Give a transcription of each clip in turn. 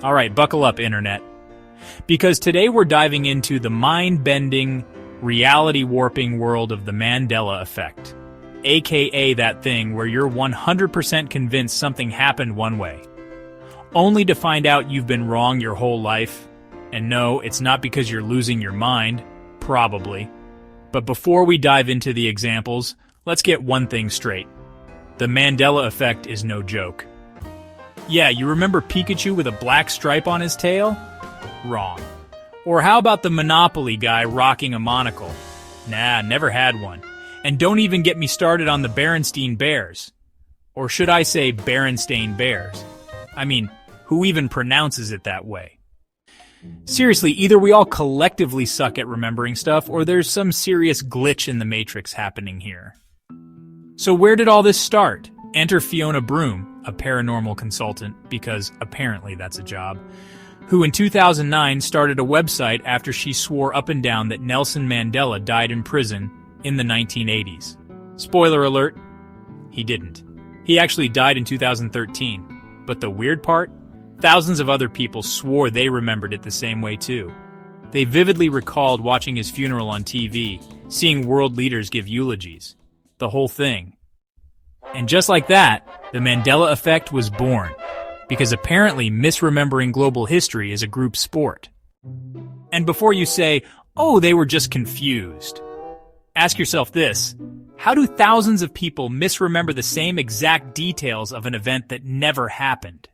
Alright, buckle up, Internet. Because today we're diving into the mind-bending, reality-warping world of the Mandela Effect. AKA that thing where you're 100% convinced something happened one way, only to find out you've been wrong your whole life. And no, it's not because you're losing your mind, probably. But before we dive into the examples, let's get one thing straight. The Mandela Effect is no joke. Yeah, you remember Pikachu with a black stripe on his tail? Wrong. Or how about the Monopoly guy rocking a monocle? Nah, never had one. And don't even get me started on the Berenstain Bears. Or should I say Berenstain Bears? I mean, who even pronounces it that way? Seriously, either we all collectively suck at remembering stuff, or there's some serious glitch in the Matrix happening here. So where did all this start? Enter Fiona Broome, a paranormal consultant, because apparently that's a job, who in 2009 started a website after she swore up and down that Nelson Mandela died in prison in the 1980s. Spoiler alert, he didn't. He actually died in 2013. But the weird part? Thousands of other people swore they remembered it the same way too. They vividly recalled watching his funeral on TV, seeing world leaders give eulogies. The whole thing. And just like that, the Mandela Effect was born, because apparently misremembering global history is a group sport. And before you say, oh, they were just confused, ask yourself this: how do thousands of people misremember the same exact details of an event that never happened?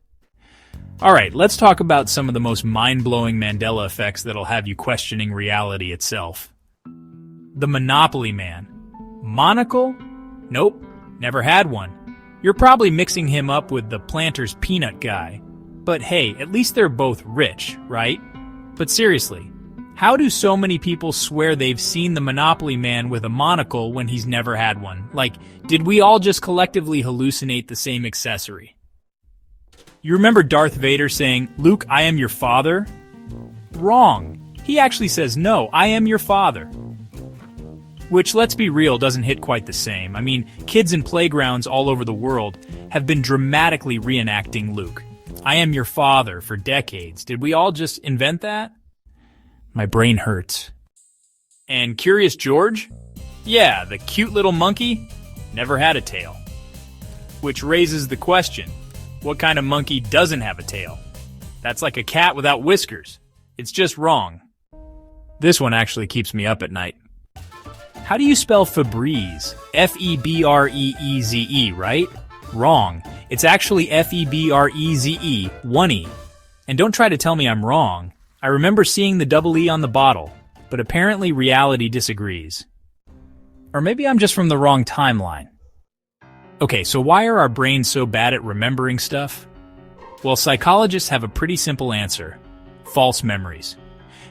Alright, let's talk about some of the most mind-blowing Mandela effects that'll have you questioning reality itself. The Monopoly Man. Monocle? Nope. Never had one. You're probably mixing him up with the Planters Peanut guy. But hey, at least they're both rich, right? But seriously, how do so many people swear they've seen the Monopoly Man with a monocle when he's never had one? Like, did we all just collectively hallucinate the same accessory? You remember Darth Vader saying, "Luke, I am your father"? Wrong. He actually says, "No, I am your father." Which, let's be real, doesn't hit quite the same. I mean, kids in playgrounds all over the world have been dramatically reenacting Luke, "I am your father," for decades. Did we all just invent that? My brain hurts. And Curious George? Yeah, the cute little monkey never had a tail. Which raises the question, what kind of monkey doesn't have a tail? That's like a cat without whiskers. It's just wrong. This one actually keeps me up at night. How do you spell Febreze? F-E-B-R-E-E-Z-E, right? Wrong. It's actually F-E-B-R-E-Z-E, one E. And don't try to tell me I'm wrong. I remember seeing the double E on the bottle, but apparently reality disagrees. Or maybe I'm just from the wrong timeline. Okay, so why are our brains so bad at remembering stuff? Well, psychologists have a pretty simple answer. False memories.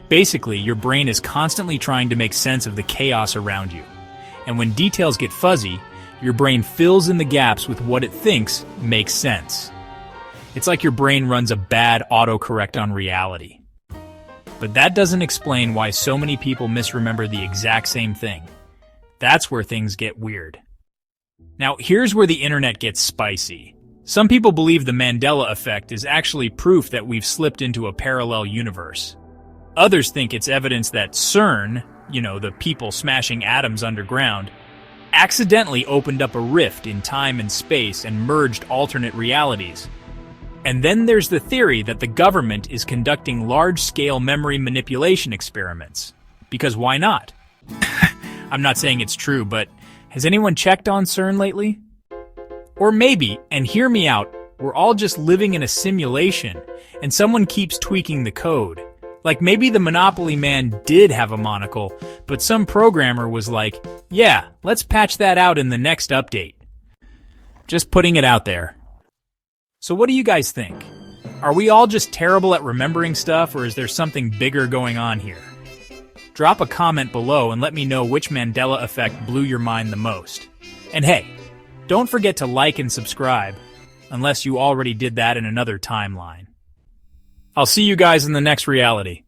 Basically, your brain is constantly trying to make sense of the chaos around you. And when details get fuzzy, your brain fills in the gaps with what it thinks makes sense. It's like your brain runs a bad autocorrect on reality. But that doesn't explain why so many people misremember the exact same thing. That's where things get weird. Now, here's where the internet gets spicy. Some people believe the Mandela Effect is actually proof that we've slipped into a parallel universe. Others think it's evidence that CERN, the people smashing atoms underground, accidentally opened up a rift in time and space and merged alternate realities. And then there's the theory that the government is conducting large-scale memory manipulation experiments. Because why not? I'm not saying it's true, but has anyone checked on CERN lately? Or maybe, and hear me out, we're all just living in a simulation, and someone keeps tweaking the code. Like maybe the Monopoly Man did have a monocle, but some programmer was like, yeah, let's patch that out in the next update. Just putting it out there. So what do you guys think? Are we all just terrible at remembering stuff, or is there something bigger going on here? Drop a comment below and let me know which Mandela Effect blew your mind the most. And hey, don't forget to like and subscribe, unless you already did that in another timeline. I'll see you guys in the next reality.